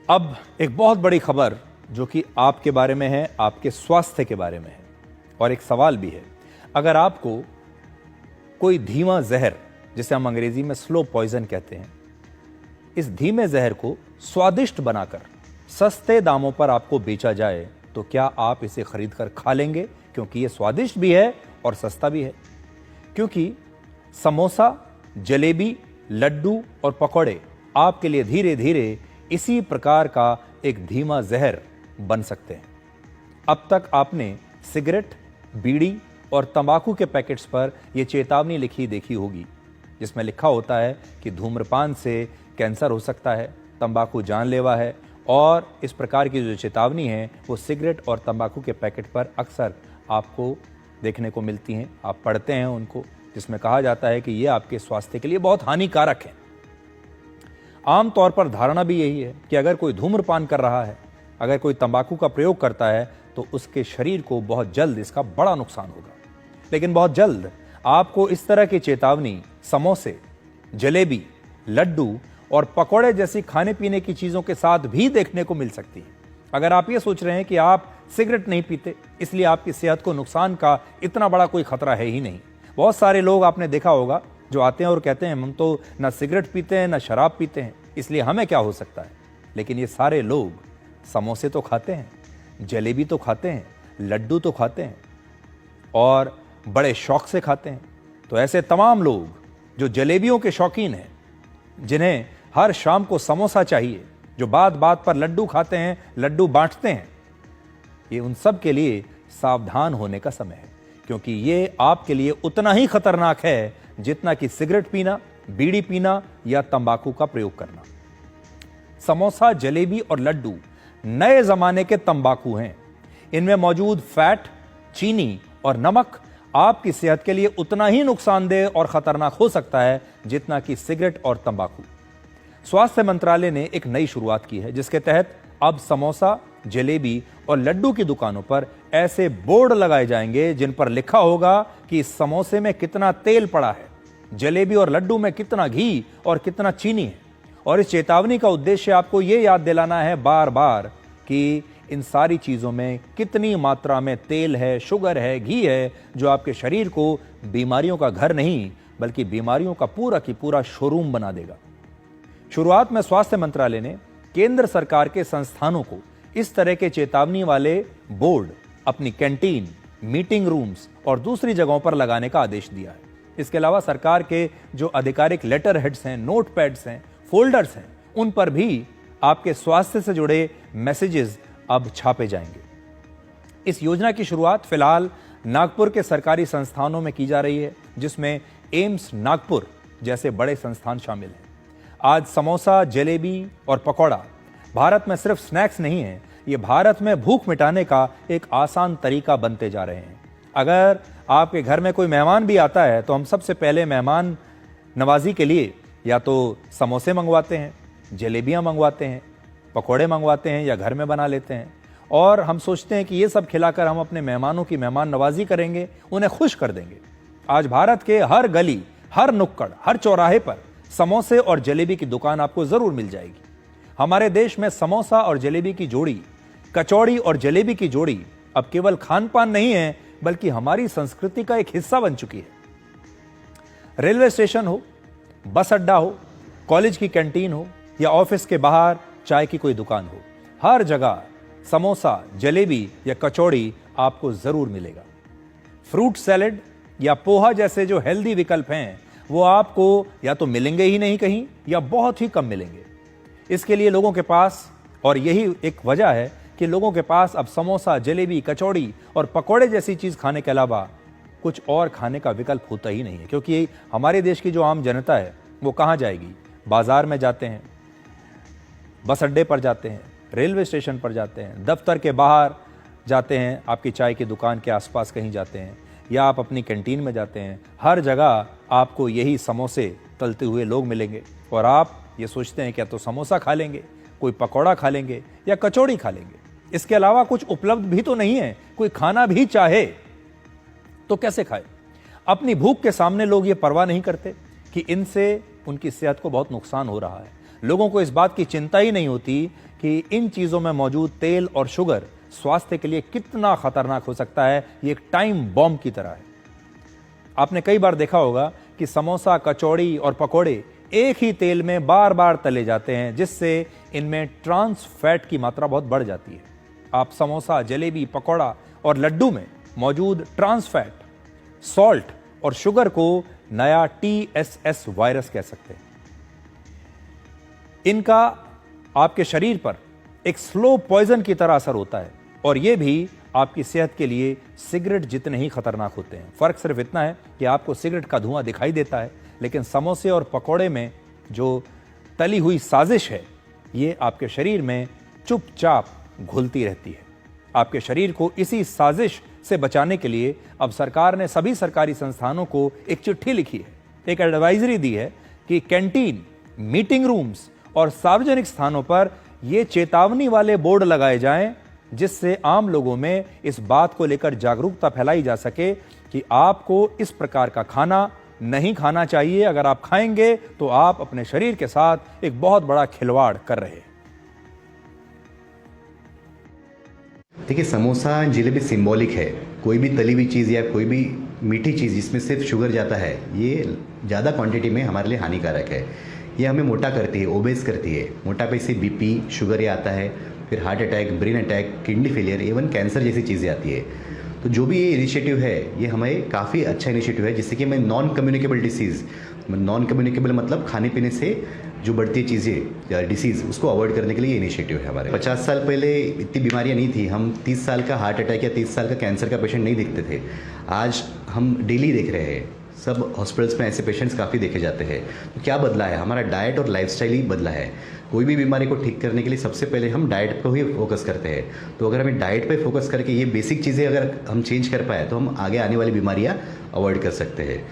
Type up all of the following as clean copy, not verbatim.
अब एक बहुत बड़ी खबर जो कि आपके बारे में है, आपके स्वास्थ्य के बारे में है, और एक सवाल भी है। अगर आपको कोई धीमा जहर, जिसे हम अंग्रेजी में स्लो पॉइजन कहते हैं, इस धीमे जहर को स्वादिष्ट बनाकर सस्ते दामों पर आपको बेचा जाए तो क्या आप इसे खरीद कर खा लेंगे? क्योंकि ये स्वादिष्ट भी है और सस्ता भी है। क्योंकि समोसा, जलेबी, लड्डू और पकौड़े आपके लिए धीरे धीरे इसी प्रकार का एक धीमा जहर बन सकते हैं। अब तक आपने सिगरेट, बीड़ी और तंबाकू के पैकेट्स पर यह चेतावनी लिखी देखी होगी, जिसमें लिखा होता है कि धूम्रपान से कैंसर हो सकता है, तंबाकू जानलेवा है। और इस प्रकार की जो चेतावनी है वो सिगरेट और तंबाकू के पैकेट पर अक्सर आपको देखने को मिलती हैं। आप पढ़ते हैं उनको, जिसमें कहा जाता है कि ये आपके स्वास्थ्य के लिए बहुत हानिकारक है। आमतौर पर धारणा भी यही है कि अगर कोई धूम्रपान कर रहा है, अगर कोई तंबाकू का प्रयोग करता है, तो उसके शरीर को बहुत जल्द इसका बड़ा नुकसान होगा। लेकिन बहुत जल्द आपको इस तरह की चेतावनी समोसे, जलेबी, लड्डू और पकौड़े जैसी खाने पीने की चीज़ों के साथ भी देखने को मिल सकती है। अगर आप ये सोच रहे हैं कि आप सिगरेट नहीं पीते, इसलिए आपकी सेहत को नुकसान का इतना बड़ा कोई खतरा है ही नहीं। बहुत सारे लोग आपने देखा होगा जो आते हैं और कहते हैं हम तो ना सिगरेट पीते हैं ना शराब पीते हैं, इसलिए हमें क्या हो सकता है। लेकिन ये सारे लोग समोसे तो खाते हैं, जलेबी तो खाते हैं, लड्डू तो खाते हैं और बड़े शौक से खाते हैं। तो ऐसे तमाम लोग जो जलेबियों के शौकीन हैं, जिन्हें हर शाम को समोसा चाहिए, जो बात बात पर लड्डू खाते हैं, लड्डू बांटते हैं, ये उन सब के लिए सावधान होने का समय है। क्योंकि ये आपके लिए उतना ही खतरनाक है जितना कि सिगरेट पीना, बीड़ी पीना या तंबाकू का प्रयोग करना। समोसा, जलेबी और लड्डू नए जमाने के तंबाकू हैं। इनमें मौजूद फैट, चीनी और नमक आपकी सेहत के लिए उतना ही नुकसानदेह और खतरनाक हो सकता है जितना कि सिगरेट और तंबाकू। स्वास्थ्य मंत्रालय ने एक नई शुरुआत की है, जिसके तहत अब समोसा, जलेबी और लड्डू की दुकानों पर ऐसे बोर्ड लगाए जाएंगे जिन पर लिखा होगा कि इस समोसे में कितना तेल पड़ा है, जलेबी और लड्डू में कितना घी और कितना चीनी है। और इस चेतावनी का उद्देश्य आपको यह याद दिलाना है बार बार कि इन सारी चीजों में कितनी मात्रा में तेल है, शुगर है, घी है, जो आपके शरीर को बीमारियों का घर नहीं बल्कि बीमारियों का पूरा की पूरा शोरूम बना देगा। शुरुआत में स्वास्थ्य मंत्रालय ने केंद्र सरकार के संस्थानों को इस तरह के चेतावनी वाले बोर्ड अपनी कैंटीन, मीटिंग रूम्स और दूसरी जगहों पर लगाने का आदेश दिया है। इसके अलावा सरकार के जो आधिकारिक लेटर हेड्स हैं, नोट पैड्स हैं, फोल्डर्स हैं, उन पर भी आपके स्वास्थ्य से जुड़े मैसेजेस अब छापे जाएंगे। इस योजना की शुरुआत फिलहाल नागपुर के सरकारी संस्थानों में की जा रही है, जिसमें एम्स नागपुर जैसे बड़े संस्थान शामिल हैं। आज समोसा, जलेबी और पकौड़ा भारत में सिर्फ स्नैक्स नहीं है, ये भारत में भूख मिटाने का एक आसान तरीका बनते जा रहे हैं। अगर आपके घर में कोई मेहमान भी आता है तो हम सबसे पहले मेहमान नवाजी के लिए या तो समोसे मंगवाते हैं, जलेबियां मंगवाते हैं, पकौड़े मंगवाते हैं या घर में बना लेते हैं। और हम सोचते हैं कि ये सब खिलाकर हम अपने मेहमानों की मेहमान नवाजी करेंगे, उन्हें खुश कर देंगे। आज भारत के हर गली, हर नुक्कड़, हर चौराहे पर समोसे और जलेबी की दुकान आपको जरूर मिल जाएगी। हमारे देश में समोसा और जलेबी की जोड़ी, कचौड़ी और जलेबी की जोड़ी अब केवल खान पान नहीं है बल्कि हमारी संस्कृति का एक हिस्सा बन चुकी है। रेलवे स्टेशन हो, बस अड्डा हो, कॉलेज की कैंटीन हो या ऑफिस के बाहर चाय की कोई दुकान हो, हर जगह समोसा, जलेबी या कचौड़ी आपको जरूर मिलेगा। फ्रूट सैलेड या पोहा जैसे जो हेल्दी विकल्प हैं वो आपको या तो मिलेंगे ही नहीं कहीं या बहुत ही कम मिलेंगे। इसके लिए लोगों के पास, और यही एक वजह है कि लोगों के पास अब समोसा, जलेबी, कचौड़ी और पकौड़े जैसी चीज खाने के अलावा कुछ और खाने का विकल्प होता ही नहीं है। क्योंकि हमारे देश की जो आम जनता है वो कहाँ जाएगी? बाजार में जाते हैं, बस अड्डे पर जाते हैं, रेलवे स्टेशन पर जाते हैं, दफ्तर के बाहर जाते हैं, आपकी चाय की दुकान के आसपास कहीं जाते हैं या आप अपनी कैंटीन में जाते हैं। हर जगह आपको यही समोसे तलते हुए लोग मिलेंगे और आप ये सोचते हैं क्या तो समोसा खा लेंगे, कोई पकौड़ा खा लेंगे या कचौड़ी खा लेंगे। इसके अलावा कुछ उपलब्ध भी तो नहीं है। कोई खाना भी चाहे तो कैसे खाए? अपनी भूख के सामने लोग ये परवाह नहीं करते कि इनसे उनकी सेहत को बहुत नुकसान हो रहा है। लोगों को इस बात की चिंता ही नहीं होती कि इन चीज़ों में मौजूद तेल और शुगर स्वास्थ्य के लिए कितना खतरनाक हो सकता है। ये एक टाइम बॉम्ब की तरह है। आपने कई बार देखा होगा कि समोसा, कचौड़ी और पकोड़े एक ही तेल में बार बार तले जाते हैं, जिससे इनमें ट्रांस फैट की मात्रा बहुत बढ़ जाती है। आप समोसा, जलेबी, पकौड़ा और लड्डू में मौजूद ट्रांस फैट, सॉल्ट और शुगर को नया TSS वायरस कह सकते हैं। इनका आपके शरीर पर एक स्लो पॉइजन की तरह असर होता है और यह भी आपकी सेहत के लिए सिगरेट जितने ही खतरनाक होते हैं। फर्क सिर्फ इतना है कि आपको सिगरेट का धुआं दिखाई देता है, लेकिन समोसे और पकोड़े में जो तली हुई साजिश है, ये आपके शरीर में चुपचाप घुलती रहती है। आपके शरीर को इसी साजिश से बचाने के लिए अब सरकार ने सभी सरकारी संस्थानों को एक चिट्ठी लिखी है, एक एडवाइजरी दी है कि कैंटीन, मीटिंग रूम्स और सार्वजनिक स्थानों पर ये चेतावनी वाले बोर्ड लगाए जाएं, जिससे आम लोगों में इस बात को लेकर जागरूकता फैलाई जा सके कि आपको इस प्रकार का खाना नहीं खाना चाहिए। अगर आप खाएंगे तो आप अपने शरीर के साथ एक बहुत बड़ा खिलवाड़ कर रहे हैं। देखिए, समोसा, जलेबी सिंबॉलिक है। कोई भी तली हुई चीज़ या कोई भी मीठी चीज़ जिसमें सिर्फ शुगर जाता है, ये ज़्यादा क्वांटिटी में हमारे लिए हानिकारक है। ये हमें मोटा करती है, ओबेस करती है। मोटापे से BP, शुगर ये आता है, फिर heart attack, brain attack, kidney failure, even cancer जैसी चीज़ें आती है। तो जो भी ये इनिशिएटिव है, ये हमें काफ़ी अच्छा इनिशिएटिव है, जिससे कि हमें non communicable disease, non communicable मतलब खाने पीने से जो बढ़ती चीज़ें या डिसीज़, उसको अवॉइड करने के लिए ये इनिशिएटिव है हमारे। 50 साल पहले इतनी बीमारियां नहीं थी। हम 30 साल का हार्ट अटैक या 30 साल का कैंसर का पेशेंट नहीं दिखते थे। आज हम डेली देख रहे हैं, सब हॉस्पिटल्स में ऐसे पेशेंट्स काफ़ी देखे जाते हैं। तो क्या बदला है? हमारा डाइट और लाइफस्टाइल ही बदला है। कोई भी बीमारी को ठीक करने के लिए सबसे पहले हम डाइट पर ही फोकस करते हैं। तो अगर हमें डाइट पे फोकस करके ये बेसिक चीज़ें अगर हम चेंज कर पाए, तो हम आगे आने वाली बीमारियां अवॉइड कर सकते हैं।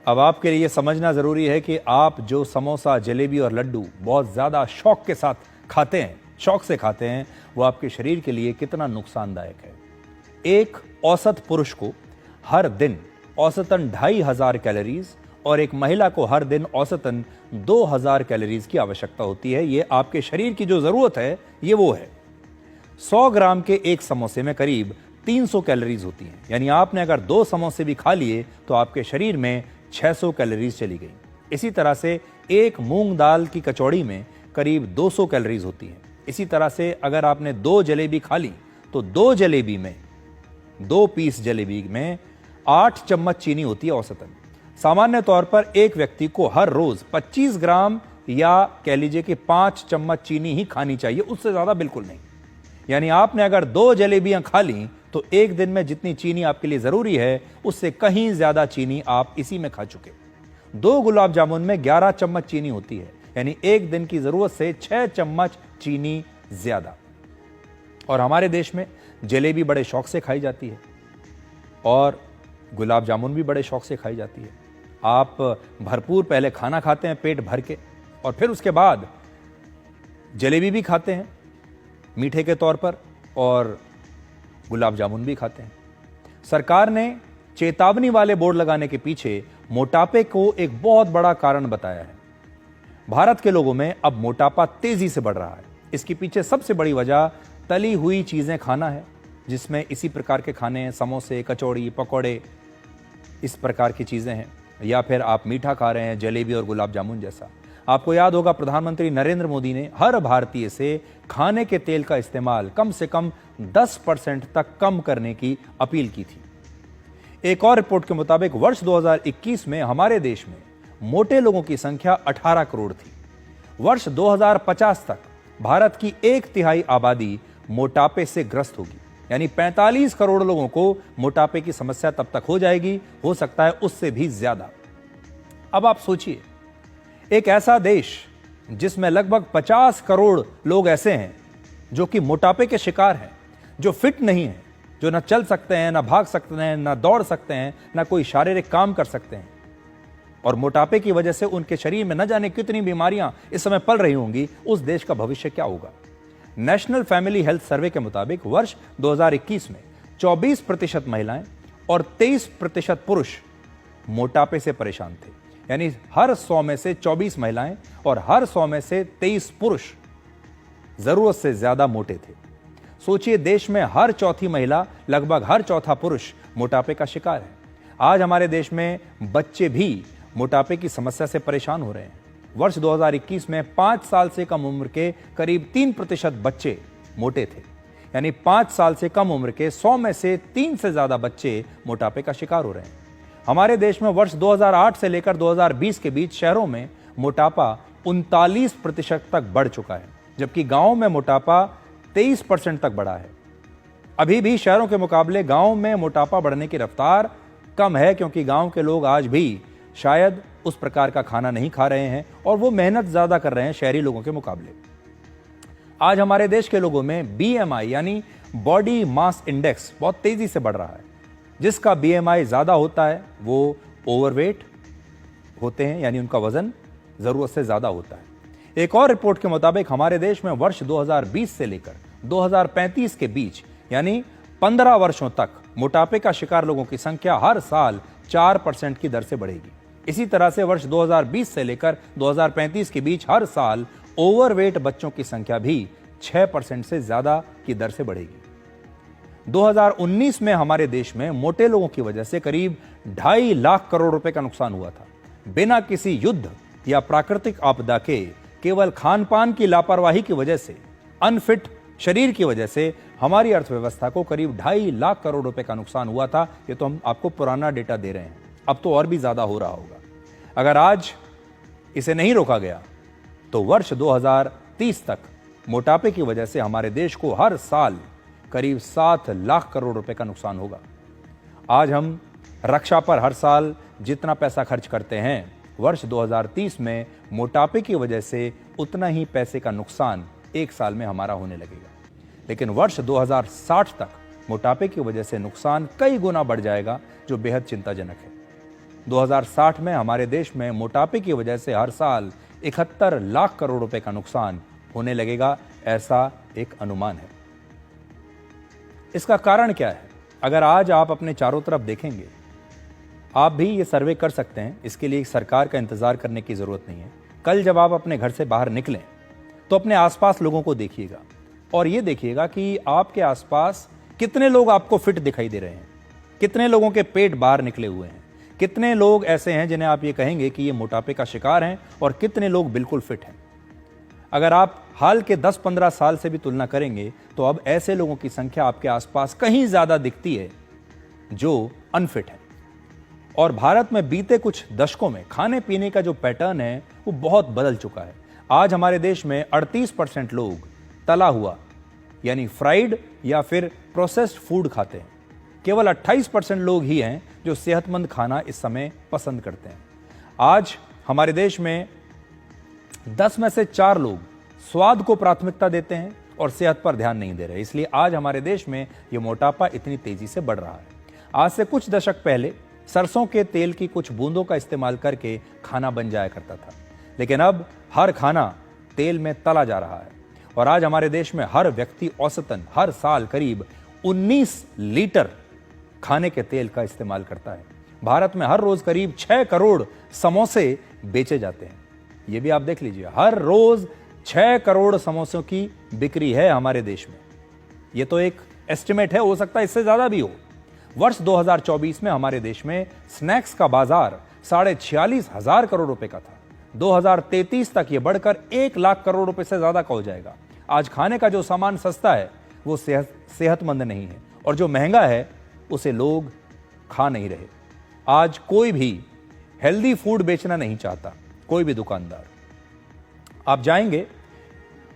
अब आपके लिए समझना जरूरी है कि आप जो समोसा, जलेबी और लड्डू बहुत ज्यादा शौक के साथ खाते हैं, शौक से खाते हैं, वो आपके शरीर के लिए कितना नुकसानदायक है। एक औसत पुरुष को हर दिन औसतन 2500 कैलोरीज और एक महिला को हर दिन औसतन 2000 कैलोरीज की आवश्यकता होती है। ये आपके शरीर की जो जरूरत है, ये वो है। 100 ग्राम के एक समोसे में करीब 300 कैलोरीज होती हैं। यानी आपने अगर 2 समोसे भी खा लिए तो आपके शरीर में 600 कैलोरीज चली गई। इसी तरह से एक मूंग दाल की कचौड़ी में करीब 200 कैलोरीज होती हैं। इसी तरह से अगर आपने 2 जलेबी खा ली तो 2 पीस जलेबी में 8 चम्मच चीनी होती है औसतन। सामान्य तौर पर एक व्यक्ति को हर रोज 25 ग्राम या कह लीजिए कि 5 चम्मच चीनी ही खानी चाहिए, उससे ज्यादा बिल्कुल नहीं। यानी आपने अगर 2 जलेबियां खा ली तो एक दिन में जितनी चीनी आपके लिए जरूरी है, उससे कहीं ज्यादा चीनी आप इसी में खा चुके। 2 गुलाब जामुन में 11 चम्मच चीनी होती है, यानी एक दिन की जरूरत से 6 चम्मच चीनी ज्यादा। और हमारे देश में जलेबी बड़े शौक से खाई जाती है और गुलाब जामुन भी बड़े शौक से खाई जाती है। आप भरपूर पहले खाना खाते हैं पेट भर के, और फिर उसके बाद जलेबी भी खाते हैं मीठे के तौर पर और गुलाब जामुन भी खाते हैं। सरकार ने चेतावनी वाले बोर्ड लगाने के पीछे मोटापे को एक बहुत बड़ा कारण बताया है। भारत के लोगों में अब मोटापा तेजी से बढ़ रहा है। इसके पीछे सबसे बड़ी वजह तली हुई चीजें खाना है, जिसमें इसी प्रकार के खाने हैं, समोसे, कचौड़ी, पकौड़े, इस प्रकार की चीजें हैं। या फिर आप मीठा खा रहे हैं, जलेबी और गुलाब जामुन जैसा। आपको याद होगा प्रधानमंत्री नरेंद्र मोदी ने हर भारतीय से खाने के तेल का इस्तेमाल कम से कम 10% तक कम करने की अपील की थी। एक और रिपोर्ट के मुताबिक वर्ष 2021 में हमारे देश में मोटे लोगों की संख्या 18 करोड़ थी। वर्ष 2050 तक भारत की 1/3 आबादी मोटापे से ग्रस्त होगी, यानी 45 करोड़ लोगों को मोटापे की समस्या तब तक हो जाएगी, हो सकता है उससे भी ज्यादा। अब आप सोचिए, एक ऐसा देश जिसमें लगभग 50 करोड़ लोग ऐसे हैं जो कि मोटापे के शिकार हैं, जो फिट नहीं हैं, जो ना चल सकते हैं, ना भाग सकते हैं, ना दौड़ सकते हैं, ना कोई शारीरिक काम कर सकते हैं, और मोटापे की वजह से उनके शरीर में न जाने कितनी बीमारियां इस समय पल रही होंगी, उस देश का भविष्य क्या होगा। नेशनल फैमिली हेल्थ सर्वे के मुताबिक वर्ष 2021 में 24% महिलाएं और 23% पुरुष मोटापे से परेशान थे। यानी हर 100 में से 24 महिलाएं और हर 100 में से 23 पुरुष जरूरत से ज्यादा मोटे थे। सोचिए, देश में हर चौथी महिला, लगभग हर चौथा पुरुष मोटापे का शिकार है। आज हमारे देश में बच्चे भी मोटापे की समस्या से परेशान हो रहे हैं। वर्ष 2021 में 5 साल से कम उम्र के करीब 3% बच्चे मोटे थे, यानी 5 साल से कम उम्र के 100 में से 3 से ज्यादा बच्चे मोटापे का शिकार हो रहे हैं। हमारे देश में वर्ष 2008 से लेकर 2020 के बीच शहरों में मोटापा 39% तक बढ़ चुका है, जबकि गांवों में मोटापा 23% तक बढ़ा है। अभी भी शहरों के मुकाबले गांव में मोटापा बढ़ने की रफ्तार कम है, क्योंकि गांव के लोग आज भी शायद उस प्रकार का खाना नहीं खा रहे हैं और वो मेहनत ज्यादा कर रहे हैं शहरी लोगों के मुकाबले। आज हमारे देश के लोगों में BMI यानी बॉडी मास इंडेक्स बहुत तेजी से बढ़ रहा है। जिसका BMI ज्यादा होता है वो ओवरवेट होते हैं, यानी उनका वजन जरूरत से ज्यादा होता है। एक और रिपोर्ट के मुताबिक हमारे देश में वर्ष 2020 से लेकर 2035 के बीच, यानी 15 वर्षों तक मोटापे का शिकार लोगों की संख्या हर साल 4% की दर से बढ़ेगी। इसी तरह से वर्ष 2020 से लेकर 2035 के बीच हर साल ओवरवेट बच्चों की संख्या भी 6% से ज्यादा की दर से बढ़ेगी। 2019 में हमारे देश में मोटे लोगों की वजह से करीब 2.5 लाख करोड़ रुपए का नुकसान हुआ था। बिना किसी युद्ध या प्राकृतिक आपदा के, केवल खान पान की लापरवाही की वजह से, अनफिट शरीर की वजह से हमारी अर्थव्यवस्था को करीब 2.5 लाख करोड़ रुपए का नुकसान हुआ था। ये तो हम आपको पुराना डेटा दे रहे हैं, अब तो और भी ज्यादा हो रहा होगा। अगर आज इसे नहीं रोका गया तो वर्ष 2030 तक मोटापे की वजह से हमारे देश को हर साल करीब 7 लाख करोड़ रुपए का नुकसान होगा। आज हम रक्षा पर हर साल जितना पैसा खर्च करते हैं, वर्ष 2030 में मोटापे की वजह से उतना ही पैसे का नुकसान एक साल में हमारा होने लगेगा। लेकिन वर्ष 2060 तक मोटापे की वजह से नुकसान कई गुना बढ़ जाएगा, जो बेहद चिंताजनक है। 2060 में हमारे देश में मोटापे की वजह से हर साल 71 लाख करोड़ रुपए का नुकसान होने लगेगा, ऐसा एक अनुमान है। इसका कारण क्या है? अगर आज आप अपने चारों तरफ देखेंगे, आप भी ये सर्वे कर सकते हैं, इसके लिए सरकार का इंतजार करने की जरूरत नहीं है। कल जब आप अपने घर से बाहर निकलें तो अपने आसपास लोगों को देखिएगा और ये देखिएगा कि आपके आसपास कितने लोग आपको फिट दिखाई दे रहे हैं, कितने लोगों के पेट बाहर निकले हुए हैं, कितने लोग ऐसे हैं जिन्हें आप ये कहेंगे कि ये मोटापे का शिकार हैं और कितने लोग बिल्कुल फिट हैं। अगर आप हाल के 10-15 साल से भी तुलना करेंगे तो अब ऐसे लोगों की संख्या आपके आसपास कहीं ज्यादा दिखती है जो अनफिट है। और भारत में बीते कुछ दशकों में खाने पीने का जो पैटर्न है वो बहुत बदल चुका है। आज हमारे देश में 38% लोग तला हुआ यानी फ्राइड या फिर प्रोसेस्ड फूड खाते हैं। केवल 28% लोग ही हैं जो सेहतमंद खाना इस समय पसंद करते हैं। आज हमारे देश में 10 में से 4 लोग स्वाद को प्राथमिकता देते हैं और सेहत पर ध्यान नहीं दे रहे। इसलिए आज हमारे देश में यह मोटापा इतनी तेजी से बढ़ रहा है। आज से कुछ दशक पहले सरसों के तेल की कुछ बूंदों का इस्तेमाल करके खाना बन जाया करता था, लेकिन अब हर खाना तेल में तला जा रहा है और आज हमारे देश में हर व्यक्ति औसतन हर साल करीब 19 लीटर खाने के तेल का इस्तेमाल करता है। भारत में हर रोज करीब 6 करोड़ समोसे बेचे जाते हैं। यह भी आप देख लीजिए, हर रोज 6 करोड़ समोसों की बिक्री है हमारे देश में। यह तो एक एस्टिमेट है, हो सकता है इससे ज्यादा भी हो। वर्ष 2024 में हमारे देश में स्नैक्स का बाजार 46,500 करोड़ रुपए का था। 2033 तक यह बढ़कर 1 लाख करोड़ रुपए से ज्यादा का हो जाएगा। आज खाने का जो सामान सस्ता है वो सेहतमंद नहीं है और जो महंगा है उसे लोग खा नहीं रहे। आज कोई भी हेल्दी फूड बेचना नहीं चाहता, कोई भी दुकानदार। आप जाएंगे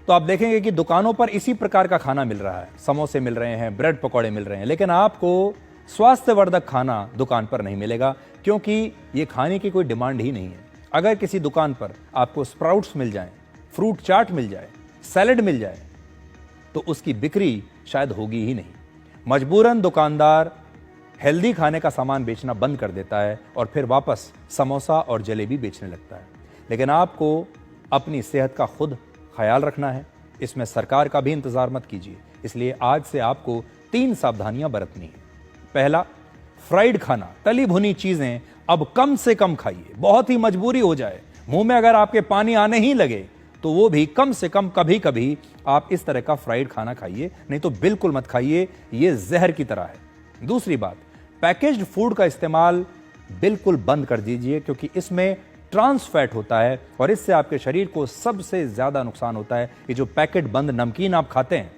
तो आप देखेंगे कि दुकानों पर इसी प्रकार का खाना मिल रहा है, समोसे मिल रहे हैं, ब्रेड पकौड़े मिल रहे हैं, लेकिन आपको स्वास्थ्यवर्धक खाना दुकान पर नहीं मिलेगा, क्योंकि यह खाने की कोई डिमांड ही नहीं है। अगर किसी दुकान पर आपको स्प्राउट्स मिल जाएं, फ्रूट चाट मिल जाए, सैलेड मिल जाए, तो उसकी बिक्री शायद होगी ही नहीं। मजबूरन दुकानदार हेल्दी खाने का सामान बेचना बंद कर देता है और फिर वापस समोसा और जलेबी बेचने लगता है। लेकिन आपको अपनी सेहत का खुद ख्याल रखना है, इसमें सरकार का भी इंतजार मत कीजिए। इसलिए आज से आपको 3 सावधानियां बरतनी है। पहला, फ्राइड खाना, तली भुनी चीजें अब कम से कम खाइए, बहुत ही मजबूरी हो जाए, मुंह में अगर आपके पानी आने ही लगे तो वो भी कम से कम कभी कभी आप इस तरह का फ्राइड खाना खाइए, नहीं तो बिल्कुल मत खाइए, ये जहर की तरह है। दूसरी बात, पैकेज्ड फूड का इस्तेमाल बिल्कुल बंद कर दीजिए, क्योंकि इसमें ट्रांस फैट होता है और इससे आपके शरीर को सबसे ज्यादा नुकसान होता है। ये जो पैकेट बंद नमकीन आप खाते हैं,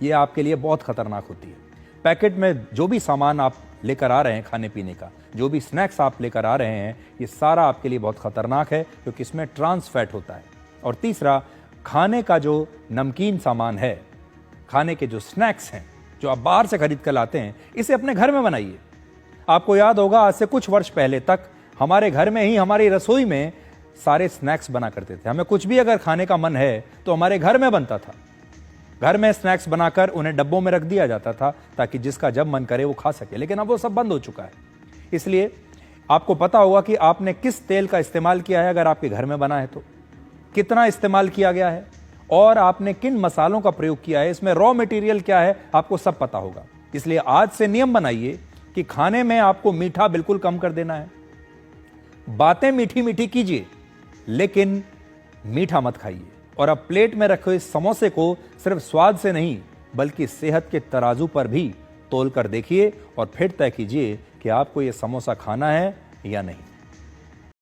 ये आपके लिए बहुत खतरनाक होती है। पैकेट में जो भी सामान आप लेकर आ रहे हैं खाने पीने का, जो भी स्नैक्स आप लेकर आ रहे हैं, ये सारा आपके लिए बहुत खतरनाक है, क्योंकि इसमें ट्रांस फैट होता है। और तीसरा, खाने का जो नमकीन सामान है, खाने के जो स्नैक्स हैं जो आप बाहर से खरीद कर लाते हैं, इसे अपने घर में बनाइए। आपको याद होगा, आज से कुछ वर्ष पहले तक हमारे घर में ही, हमारी रसोई में सारे स्नैक्स बना करते थे। हमें कुछ भी अगर खाने का मन है तो हमारे घर में बनता था। घर में स्नैक्स बनाकर उन्हें डब्बों में रख दिया जाता था ताकि जिसका जब मन करे वो खा सके, लेकिन अब वो सब बंद हो चुका है। इसलिए आपको पता होगा कि आपने किस तेल का इस्तेमाल किया है, अगर आपके घर में बना है तो कितना इस्तेमाल किया गया है, और आपने किन मसालों का प्रयोग किया है, इसमें रॉ मटेरियल क्या है, आपको सब पता होगा। इसलिए आज से नियम बनाइए कि खाने में आपको मीठा बिल्कुल कम कर देना है। बातें मीठी मीठी कीजिए, लेकिन मीठा मत खाइए। और अब प्लेट में रखे हुए समोसे को सिर्फ स्वाद से नहीं, बल्कि सेहत के तराजू पर भी तोल कर देखिए और फिर तय कीजिए कि आपको यह समोसा खाना है या नहीं।